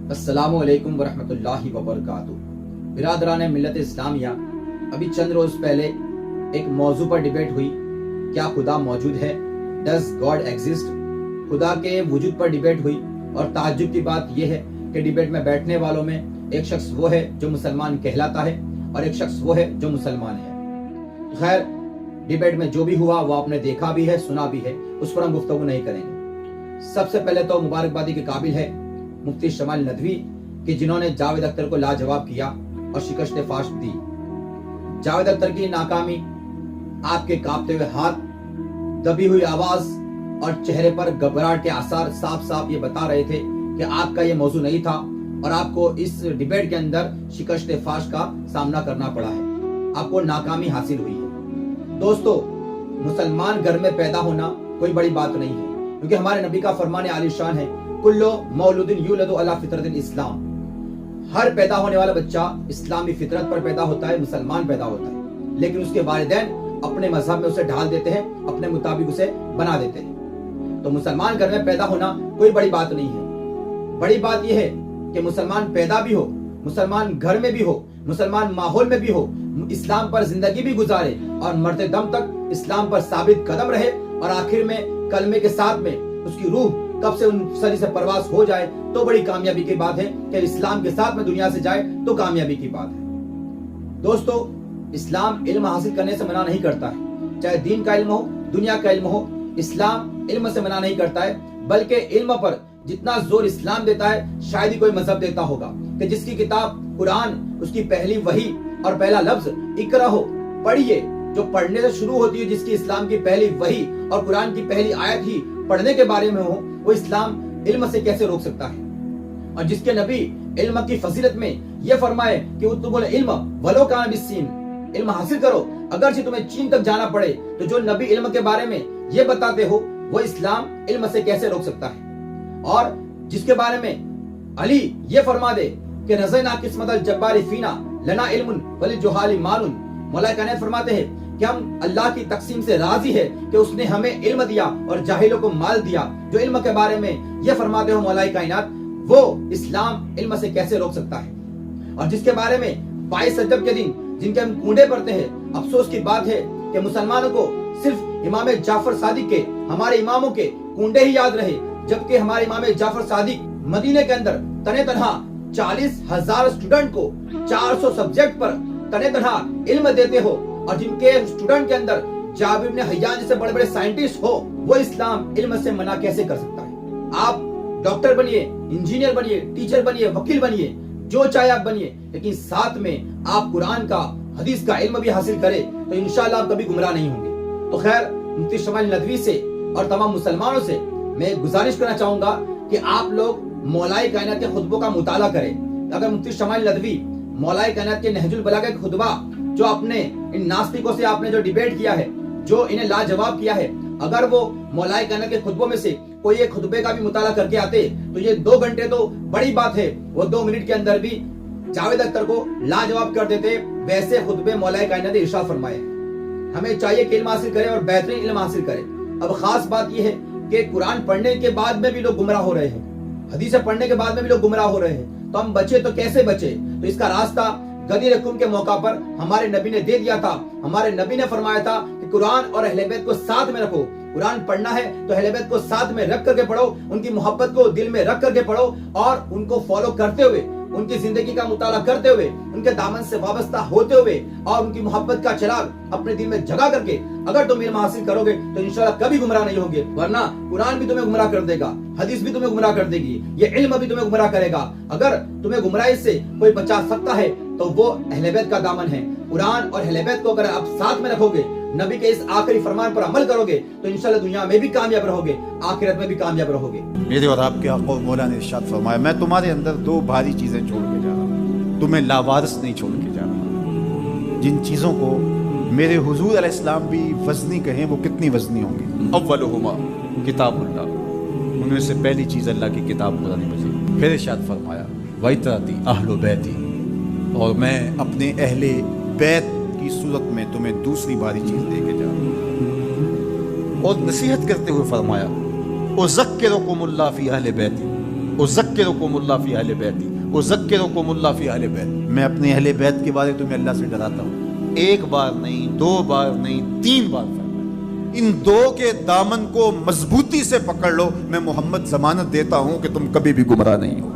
अस्सलामु अलैकुम वरहमतुल्लाहि वबरकातुहू। बिरादरान मिल्लत इस्लामिया, अभी चंद रोज पहले एक मौजू पर डिबेट हुई, क्या खुदा मौजूद है, डज गॉड एग्जिस्ट। खुदा के वजूद पर डिबेट हुई और ताज्जुब की बात यह है कि डिबेट में बैठने वालों में एक शख्स वो है जो मुसलमान कहलाता है और एक शख्स वो है जो मुसलमान है। खैर, डिबेट में जो भी हुआ वो आपने देखा भी है, सुना भी है, उस पर हम गुफ्तगू नहीं करेंगे। सबसे पहले तो मुबारकबादी के काबिल है मुफ्ती शमाल नदवी कि जिन्होंने जावेद अख्तर को लाजवाब किया और शिकस्त फाश दी। जावेद अख्तर की नाकामी, आपके कांपते हुए हाथ, दबी हुई आवाज और चेहरे पर घबराहट के आसार साफ साफ ये बता रहे थे कि आपका ये मौजू नहीं था और आपको इस डिबेट के अंदर शिकस्त फाश का सामना करना पड़ा है, आपको नाकामी हासिल हुई है। दोस्तों, मुसलमान घर में पैदा होना कोई बड़ी बात नहीं है, क्योंकि हमारे नबी का फरमान आलिशान है, कुल्लु मौलूदिन युलदु अला फितरतिल इस्लाम। हर पैदा होने वाला बच्चा इस्लामी फितरत पर पैदा होता है, मुसलमान पैदा होता है, लेकिन उसके वालिदैन अपने मजहब में उसे ढाल देते हैं, अपने मुताबिक उसे बना देते हैं। तो मुसलमान घर में पैदा होना कोई बड़ी बात नहीं है। बड़ी बात यह है कि मुसलमान पैदा भी हो, मुसलमान घर में भी हो, मुसलमान माहौल में भी हो, इस्लाम पर जिंदगी भी गुजारे और मरते दम तक इस्लाम पर साबित कदम रहे और आखिर में कलमे के साथ में उसकी रूह कब से उन सरी से परवास हो जाए तो बड़ी कामयाबी की बात है कि इस्लाम के साथ में दुनिया से जाए तो कामयाबी की बात है। दोस्तों, इस्लाम इल्म हासिल करने से मना नहीं करता है, चाहे दीन का इल्म हो, दुनिया का इल्म हो, इस्लाम इल्म से मना नहीं करता है, बल्कि इल्म पर जितना जोर इस्लाम देता है शायद ही कोई मजहब देता होगा कि जिसकी किताब कुरान, उसकी पहली वही और पहला लफ्ज इकरा हो, पढ़िए, जो पढ़ने से शुरू होती है, जिसकी इस्लाम की पहली वही और कुरान की पहली आयत ही पढ़ने के बारे में हो, वो इस्लाम इल्म से कैसे रोक सकता है। और जिसके नबी इल्म की फजीलत में ये फरमाए कि उतलुबुल इल्म वलो कान बिस्सीन, इल्म हासिल करो अगरचे तुम्हें चीन तक जाना पड़े, तो जो नबी इल्म के बारे में ये बताते हो वो इस्लाम इल्म से कैसे रोक सकता है। और जिसके बारे में अली ये फरमा दे कि रज़ना किस्मतल जब्बारी फीना लना इल्मुन वलिल जुहाली मालुन, मौला कायनात फरमाते हैं कि हम अल्लाह की तकसीम से राजी है कि उसने हमें इल्म दिया और जाहिलों को माल दिया। जो इल्म के बारे में ये फरमाते हो मौला कायनात, वो इस्लाम इल्म से कैसे रोक सकता है। और जिसके बारे में 22 रजब के दिन जिनके हम कूड़े पड़ते हैं, अफसोस की बात है कि मुसलमानों को सिर्फ इमाम जाफर सादिक के, हमारे इमामों के कूड़े ही याद रहे, जबकि हमारे इमाम जाफर सादिक मदीने के अंदर तने तनहा 40,000 स्टूडेंट को 400 सब्जेक्ट पर तने तनहा इल्म देते हो, और जिनके स्टूडेंट के अंदर जाबिर इब्न हय्यान जैसे बड़े बड़े साइंटिस्ट हो, वो इस्लाम इल्म से मना कैसे कर सकता है। आप डॉक्टर बनिए, इंजीनियर बनिए, टीचर बनिए, वकील बनिए, जो चाहे आप बनिए, लेकिन साथ में आप कुरान का, हदीस का इल्म भी हासिल करें तो इंशाअल्लाह आप कभी गुमराह नहीं होंगे। तो खैर, मुफ्ती शमाल नदवी से और तमाम मुसलमानों से मैं गुजारिश करना चाहूंगा कि आप लोग मौलाए कायनात के खुतबों का मुताला करें। अगर मुफ्ती शमाल नदवी मौलाए कायनात के नहजुल बलागा के खुतबा, जो अपने इन नास्तिकों से आपने जो डिबेट किया है, जो इन्हें लाजवाब किया है, अगर वो मौलाए कायनात के खुतबों में से कोई एक खुतबे का भी मुताला करके आते तो ये 2 घंटे तो बड़ी बात है, वो 2 मिनट के अंदर भी जावेद अख्तर को लाजवाब कर देते। वैसे खुतबे मौलाए कायनात ने इरशाद फरमाए। हमें चाहिए कि इल्म हासिल करें और बेहतरीन इल्म हासिल करें। अब खास बात यह है कि कुरान पढ़ने के बाद में भी लोग गुमराह हो रहे हैं, हदीसें पढ़ने के बाद में भी लोग गुमराह हो रहे हैं, तो हम बचे तो कैसे बचे। तो इसका रास्ता गदीर कुम के मौका पर हमारे नबी ने दे दिया था। हमारे नबी ने फरमाया था कि कुरान और अहले बैत को साथ में रखो। कुरान पढ़ना है तो अहले बैत को साथ में रख करके पढ़ो, उनकी मोहब्बत को दिल में रख करके पढ़ो और उनको फॉलो करते हुए, उनकी जिंदगी का मुताला करते हुए, उनके दामन से वाबस्ता होते हुए और उनकी मोहब्बत का चिराग अपने दिल में जगा करके अगर तुम इल्म हासिल करोगे तो इंशाल्लाह कभी गुमराह नहीं होगे। वरना कुरान भी तुम्हें गुमराह कर देगा, हदीस भी तुम्हें गुमराह कर देगी, ये इल्म भी तुम्हें गुमराह करेगा। अगर तुम्हें गुमराही से कोई बचा सकता है तो वो अहले बैत का दामन है। कुरान और अहले बैत को अगर आप साथ में रखोगे, नबी के इस आखिरी फरमान पर अमल करोगे तो इंशाल्लाह दुनिया में भी कामयाब रहोगे, आखिरत में भी कामयाब रहोगे। मेरे और आपके आका मौला ने इरशाद फरमाया, मैं तुम्हारे अंदर 2 भारी चीजें छोड़ के जा रहा हूँ, तुम्हें लावारिस नहीं छोड़ के जा रहा। जिन चीजों को मेरे हुजूर अलैहिस्सलाम भी वजनी कहें, वो कितनी वजनी होंगी। अव्वलुहुमा किताबुल्लाह, उनमें से पहली चीज अल्लाह की किताब कुरान मजीद। फिर इरशाद फरमाया, वइतरती अहलु बैती, और मैं अपने अहले बैत की सूरत में तुम्हें दूसरी भारी चीज दे के जा रहा हूँ। और नसीहत करते हुए फरमाया, उज़क्किरुकुमुल्लाह फी अहले बैती, उज़क्किरुकुम अल्लाह फी अहले बैती, उज़क्किरुकुम अल्लाह फी अहले बैत। मैं अपने अहले बैत के बारे तुम्हें अल्लाह से डराता हूँ। एक बार नहीं, दो बार नहीं, 3 बार फरमाया। इन 2 के दामन को मजबूती से पकड़ लो, मैं मोहम्मद जमानत देता हूँ कि तुम कभी भी गुमराह नहीं हो।